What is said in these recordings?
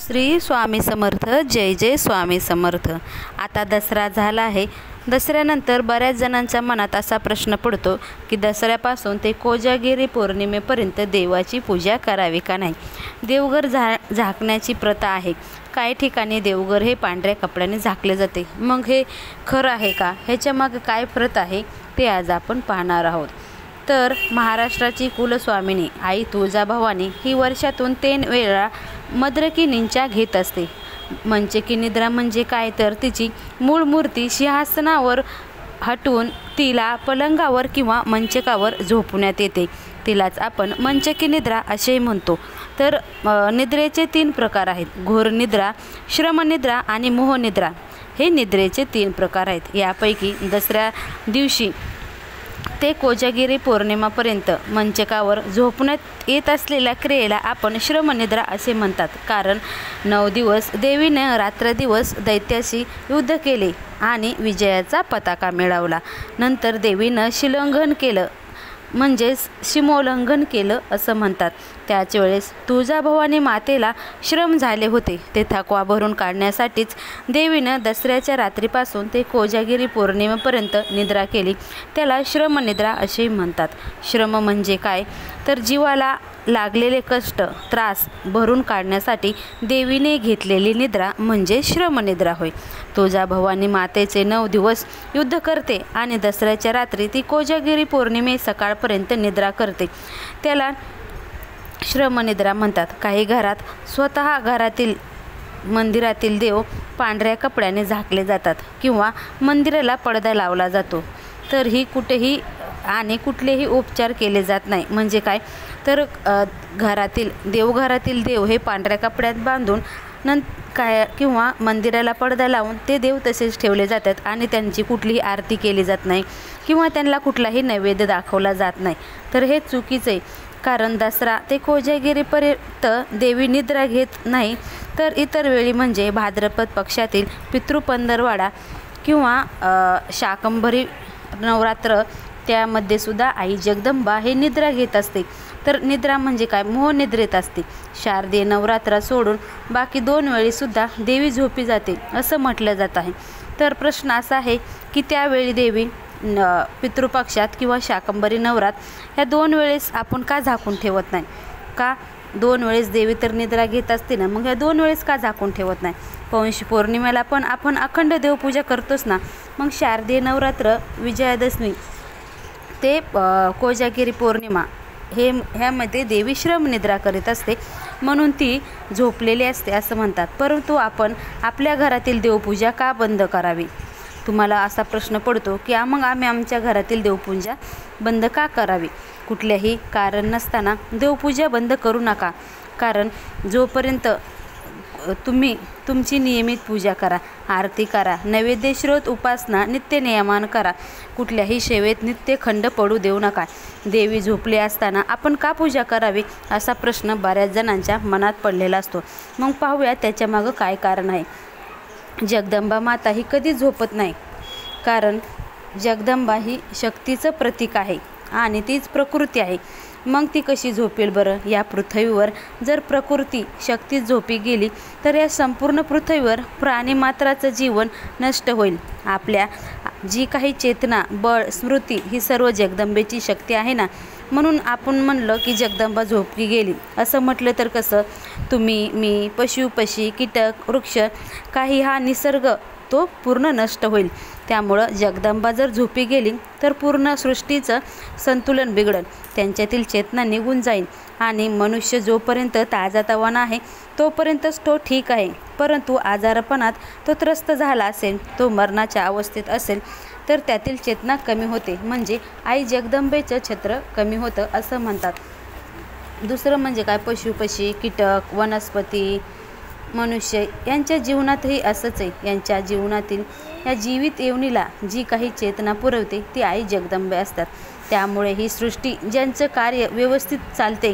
श्री स्वामी समर्थ. जय जय स्वामी समर्थ. आता दसरा झाला आहे. दसऱ्यानंतर बऱ्याच जणांच्या मनात असा प्रश्न पडतो की दसऱ्यापासून ते कोजागिरी पौर्णिमेपर्यंत देवाची पूजा करावी का नाही. देवघर झाकण्याची प्रथा आहे. काही ठिकाणी देवघर हे पांढऱ्या कपड्याने झाकले जाते. मग हे खरं आहे का? ह्याच्यामागे काय प्रथा आहे ते आज आपण पाहणार आहोत. तर महाराष्ट्राची कुलस्वामिनी आई तुळजाभवानी ही वर्षातून 3 वेळा मदरकी निंचा घेत असते. मंचकी निद्रा म्हणजे काय, तर तिची मूळ मूर्ती सिंहासनावर हटवून तिला पलंगावर किंवा मंचकावर झोपवण्यात येते. तिलाच आपण मंचकी निद्रा असे म्हणतो. तर निद्रेचे 3 प्रकार आहेत. घोर निद्रा, श्रमनिद्रा आणि मोहनिद्रा हे निद्रेचे 3 प्रकार आहेत. यापैकी दसऱ्या दिवशी ते कोजागिरी पौर्णिमापर्यंत मंचकावर झोपण्यात येत असलेल्या क्रियेला आपण श्रमनिद्रा असे म्हणतात. कारण 9 दिवस देवीने रात्रदिवस दैत्याशी युद्ध केले आणि विजयाचा पताका मिळवला. नंतर देवीनं शिलोल्लंघन केलं म्हणजेच सीमोल्लंघन केलं असं म्हणतात. त्याच वेळेस तुळजाभवानी मातेला श्रम झाले होते. ते थकवा भरून काढण्यासाठीच देवीनं दसऱ्याच्या रात्रीपासून ते कोजागिरी पौर्णिमेपर्यंत निद्रा केली. त्याला श्रमनिद्रा असे म्हणतात. श्रम म्हणजे काय, तर जीवाला लागलेले कष्ट त्रास भरून काढण्यासाठी देवीने घेतलेली निद्रा म्हणजे श्रमनिद्रा होय. तुळजाभवानी मातेचे 9 दिवस युद्ध करते आणि दसऱ्याच्या रात्री ती कोजागिरी पौर्णिमे सकाळपर्यंत निद्रा करते. त्याला श्रमनिद्रा म्हणतात. काही घरात स्वतः घरातील मंदिरातील देव पांढऱ्या कपड्याने झाकले जातात किंवा मंदिराला पडदा लावला जातो. तर ही कुठेही आणि कुठलेही उपचार केले जात नाही. म्हणजे काय, तर देवघरातील देव हे पांढऱ्या कपड्यात बांधून किंवा मंदिराला पडदा लावून ते देव तसेच ठेवले जातात आणि त्यांची कुठलीही आरती केली जात नाही किंवा त्यांना कुठलाही नैवेद्य दाखवला जात नाही. तर हे चुकीचं आहे. कारण दसरा ते कोजागिरीपर्यंत देवी निद्रा घेत नाही. तर इतर वेळी म्हणजे भाद्रपद पक्षातील पितृपंधरवडा किंवा शाकंभरी नवरात्र त्यामध्ये सुद्धा आई जगदंबा हे निद्रा घेत असते. तर निद्रा म्हणजे काय, मोहनिद्रेत असते. शारदीय नवरात्र सोडून बाकी 2 वेळीसुद्धा देवी झोपी जाते असं म्हटलं जात आहे. तर प्रश्न असा आहे की त्यावेळी देवी पितृपक्षात किंवा शाकंभरी नवरात ह्या 2 वेळेस आपण का झाकून ठेवत नाही का? 2 वेळेस देवी तर निद्रा घेत असते ना, मग ह्या 2 वेळेस का झाकून ठेवत नाही? पौष पौर्णिमेला पण आपण अखंड देवपूजा करतोच ना. मग शारदीय नवरात्र, विजयादशमी ते कोजागिरी पौर्णिमा ह्यामध्ये देवी श्रमनिद्रा करीत असते म्हणून ती झोपलेली असते असं म्हणतात. परंतु आपण आपल्या घरातील देवपूजा का बंद करावी? तुम्हाला असा प्रश्न पडतो की मग आम्ही आमच्या घरातील देवपूजा बंद का करावी? कुठल्याही कारण नसताना देवपूजा बंद करू नका. कारण जोपर्यंत तुम्ही तुमची नियमित पूजा करा, आरती करा, नैवेद्य श्रोत उपासना नित्य नियमान करा. कुठल्याही सेवेत नित्य खंड पडू देऊ नका. देवी झोपली असताना आपण का पूजा करावी असा प्रश्न बऱ्याच जणांच्या मनात पडलेला असतो. मग पाहूया त्याच्यामागं काय कारण आहे. जगदंबा माता ही कधी झोपत नाही. कारण जगदंबा ही शक्तीचं प्रतीक आहे आणि तीच प्रकृती आहे. मग ती कशी झोपेल बरं? या पृथ्वीवर जर प्रकृती शक्ती झोपी गेली तर या संपूर्ण पृथ्वीवर प्राणीमात्राचं जीवन नष्ट होईल. आपल्या जी काही चेतना, बळ, स्मृती ही सर्व जगदंबेची शक्ती आहे ना. म्हणून आपण म्हणलं की जगदंबा झोपी गेली असं म्हटलं तर कसं? तुम्ही, मी, पशु पक्षी, कीटक, वृक्ष काही हा निसर्ग तो पूर्ण नष्ट होईल. त्यामुळं जगदंबा जर झोपी गेली तर पूर्ण सृष्टीचं संतुलन बिघडेल. त्यांच्यातील चेतना निघून जाईल आणि मनुष्य जोपर्यंत ताजातवाना आहे तोपर्यंतच तो ठीक आहे. परंतु आजारपणात तो त्रस्त झाला असेल, तो मरणाच्या अवस्थेत असेल तर त्यातील चेतना कमी होते. म्हणजे आई जगदंबेचं छत्र कमी होतं असं म्हणतात. दुसरं म्हणजे काय, पशु पक्षी, कीटक, वनस्पती, मनुष्य यांच्या जीवनातही असंच आहे. यांच्या जीवनातील या जीवित येवणीला जी काही चेतना पुरवते ती आई जगदंबे असतात. त्यामुळे ही सृष्टी ज्यांचं कार्य व्यवस्थित चालते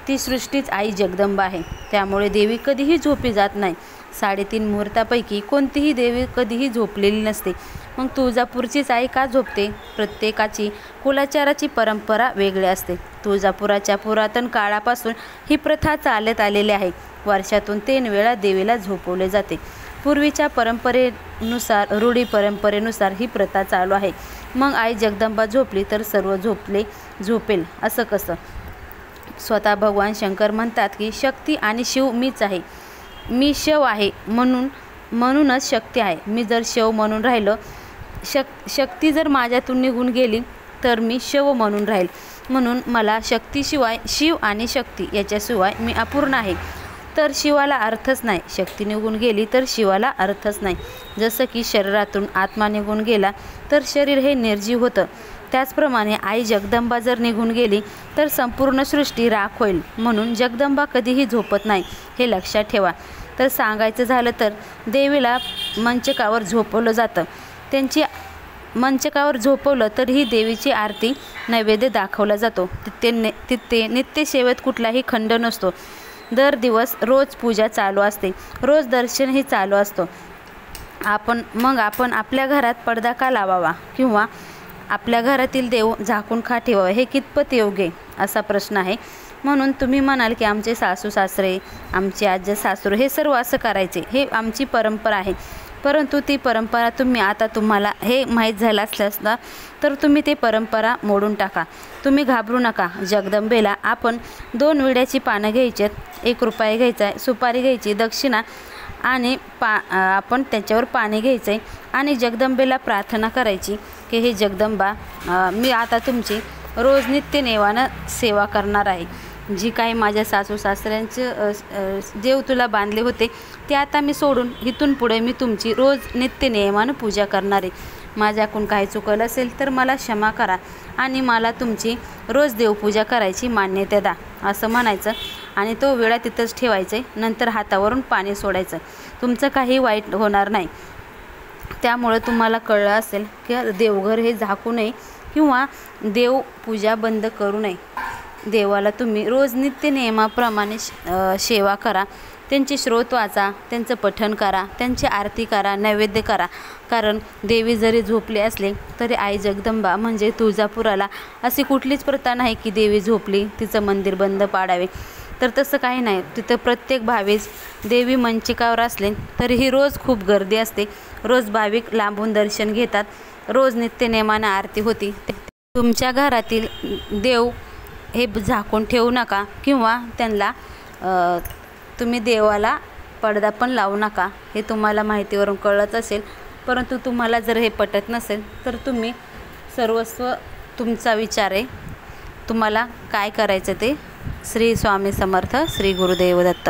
ती सृष्टीच आई जगदंबा आहे. त्यामुळे देवी कधीही झोपी जात नाही. 3.5 मुहूर्तापैकी कोणतीही देवी कधीही झोपलेली नसते. मग तुळजापूरचीच आई का झोपते? प्रत्येकाची कुलाचाराची परंपरा वेगळी असते. तुळजापुराच्या पुरातन काळापासून ही प्रथा चालत आलेली आहे. वर्षातून 3 वेळा देवीला झोपवले जाते. पूर्वीच्या परंपरेनुसार, रूढी परंपरेनुसार ही प्रथा चालू आहे. मग आई जगदंबा झोपली तर सर्व झोपेल असं कसं? स्वतः भगवान शंकर म्हणतात की शक्ती आणि शिव मीच आहे. मी शिव आहे म्हणूनच शक्ती आहे. मी जर शिव म्हणून राहिलं, शक्ती जर माझ्यातून निघून गेली तर मी शिव म्हणून राहील. म्हणून मला शक्तीशिवाय, शिव आणि शक्ती याच्याशिवाय मी अपूर्ण आहे. तर शिवाला अर्थच नाही. शक्ती निघून गेली तर शिवाला अर्थच नाही. जसं की शरीरातून आत्मा निघून गेला तर शरीर हे निर्जीव होतं, त्याचप्रमाणे आई जगदंबा जर निघून गेली तर संपूर्ण सृष्टी राख होईल. म्हणून जगदंबा कधीही झोपत नाही, हे लक्षात ठेवा. तर सांगायचं झालं तर देवीला मंचकावर झोपवलं जातं. त्यांची मंचकावर झोपवलं तर ही देवीची आरती, नैवेद्य दाखवला जातो. तिथे नित्यसेवेत कुठलाही खंड नसतो. दर दिवस रोज पूजा चालू असते, रोज दर्शनही चालू असतो. आपण आपल्या घरात पडदा का लावावा किंवा आपल्या घरातील देव झाकून का ठेवावे, हे कितपत योग्य आहे असा प्रश्न आहे. म्हणून तुम्ही म्हणाल की आमचे सासू सासरे, आमचे आजी सासू हे सर्व असं करायचे, हे आमची परंपरा आहे. परंतु ती परंपरा तुम्हाला हे माहीत झालं असलं तर तुम्ही ते परंपरा मोडून टाका. तुम्ही घाबरू नका. जगदंबेला आपण 2 विड्याची पानं घ्यायची, 1 रुपया घ्यायचा आहे, सुपारी घ्यायची, दक्षिणा आणि आपण त्याच्यावर पाणी घ्यायचं आहे आणि जगदंबेला प्रार्थना करायची की हे जगदंबा, मी आता तुमची रोज नित्यनेमानं सेवा करणार आहे. जी काही माझ्या सासू सासऱ्यांचे देव तुला बांधले होते ते आता मी सोडून इथून पुढे मी तुमची रोज नित्यनेमानं पूजा करणार आहे. माझ्याकडून काही चुकलं असेल तर मला क्षमा करा आणि मला तुमची रोज देवपूजा करायची मान्यता द्या असं म्हणायचं आणि तो विडा तिथंच ठेवायचा आहे. नंतर हातावरून पाणी सोडायचं. तुमचं काही वाईट होणार नाही. त्यामुळे तुम्हाला कळलं असेल की देवघर हे झाकू नये किंवा देवपूजा बंद करू नये. देवाला तुम्ही रोज नित्यनियमाप्रमाणे सेवा करा. त्यांची श्रोत वाचा, त्यांचं पठण करा, त्यांची आरती करा, नैवेद्य करा. कारण देवी जरी झोपली असले तरी आई जगदंबा म्हणजे तुळजापुराला अशी कुठलीच प्रथा नाही की देवी झोपली तिचं मंदिर बंद पाडावे. तर तसं काही नाही. तिथं प्रत्येक भाविक देवी मंचिकावर असले तरीही रोज खूप गर्दी असते. रोज भाविक लांबून दर्शन घेतात. रोज नित्यनेमानं आरती होती. तुमच्या घरातील देव हे झाकून ठेवू नका किंवा त्यांना तुम्ही देवाला पडदा पण लावू नका. हे तुम्हाला माहितीवरून कळत असेल. परंतु तुम्हाला जर हे पटत नसेल तर तुम्ही सर्वस्व तुमचा विचार आहे. तुम्हाला काय करायचं ते. श्री स्वामी समर्थ. श्री गुरुदेव दत्त.